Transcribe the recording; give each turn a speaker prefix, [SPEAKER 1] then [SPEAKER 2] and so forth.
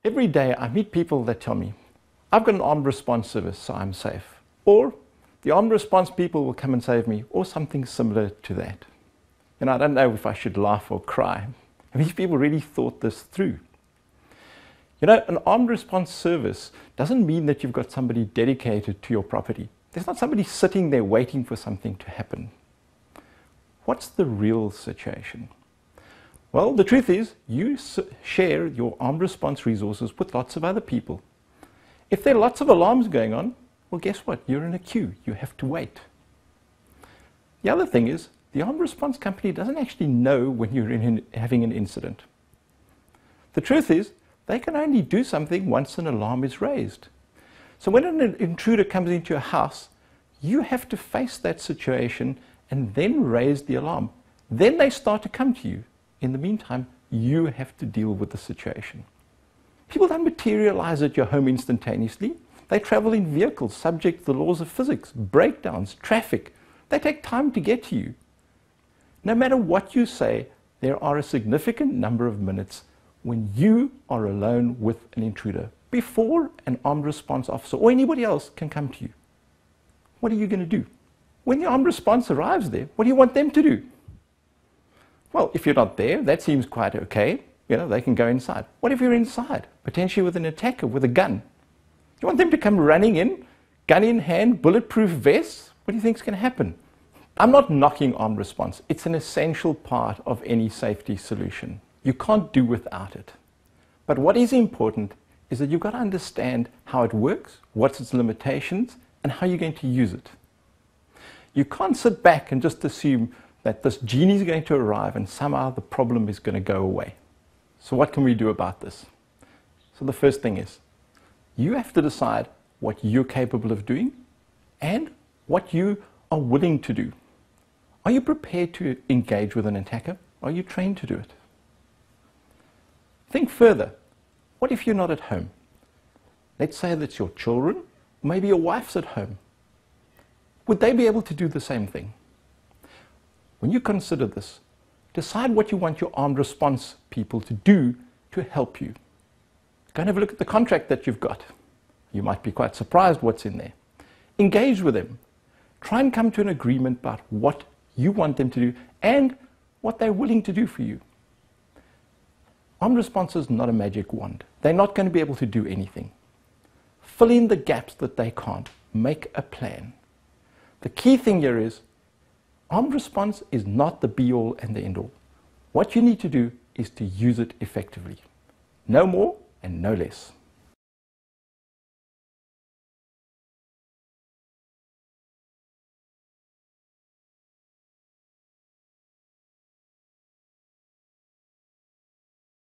[SPEAKER 1] Every day I meet people that tell me, I've got an armed response service, so I'm safe. Or the armed response people will come and save me, or something similar to that. And I don't know if I should laugh or cry. And these people really thought this through. You know, an armed response service doesn't mean that you've got somebody dedicated to your property. There's not somebody sitting there waiting for something to happen. What's the real situation? Well, the truth is, you share your armed response resources with lots of other people. If there are lots of alarms going on, well, guess what? You're in a queue. You have to wait. The other thing is, the armed response company doesn't actually know when you're having an incident. The truth is, they can only do something once an alarm is raised. So when an intruder comes into your house, you have to face that situation and then raise the alarm. Then they start to come to you. In the meantime, you have to deal with the situation. People don't materialize at your home instantaneously. They travel in vehicles subject to the laws of physics, breakdowns, traffic. They take time to get to you. No matter what you say, there are a significant number of minutes when you are alone with an intruder before an armed response officer or anybody else can come to you. What are you going to do? When the armed response arrives there, what do you want them to do? Well, if you're not there, that seems quite okay. You know, they can go inside. What if you're inside, potentially with an attacker with a gun? You want them to come running in, gun in hand, bulletproof vests? What do you think is going to happen? I'm not knocking armed response. It's an essential part of any safety solution. You can't do without it. But what is important is that you've got to understand how it works, what's its limitations, and how you're going to use it. You can't sit back and just assume that this genie is going to arrive and somehow the problem is going to go away. So what can we do about this? So the first thing is, you have to decide what you're capable of doing and what you are willing to do. Are you prepared to engage with an attacker? Are you trained to do it? Think further. What if you're not at home? Let's say that's your children, maybe your wife's at home. Would they be able to do the same thing? When you consider this, decide what you want your armed response people to do to help you. Go and have a look at the contract that you've got. You might be quite surprised what's in there. Engage with them. Try and come to an agreement about what you want them to do and what they're willing to do for you. Armed response is not a magic wand. They're not going to be able to do anything. Fill in the gaps that they can't. Make a plan. The key thing here is, armed response is not the be-all and the end-all. What you need to do is to use it effectively. No more and no less.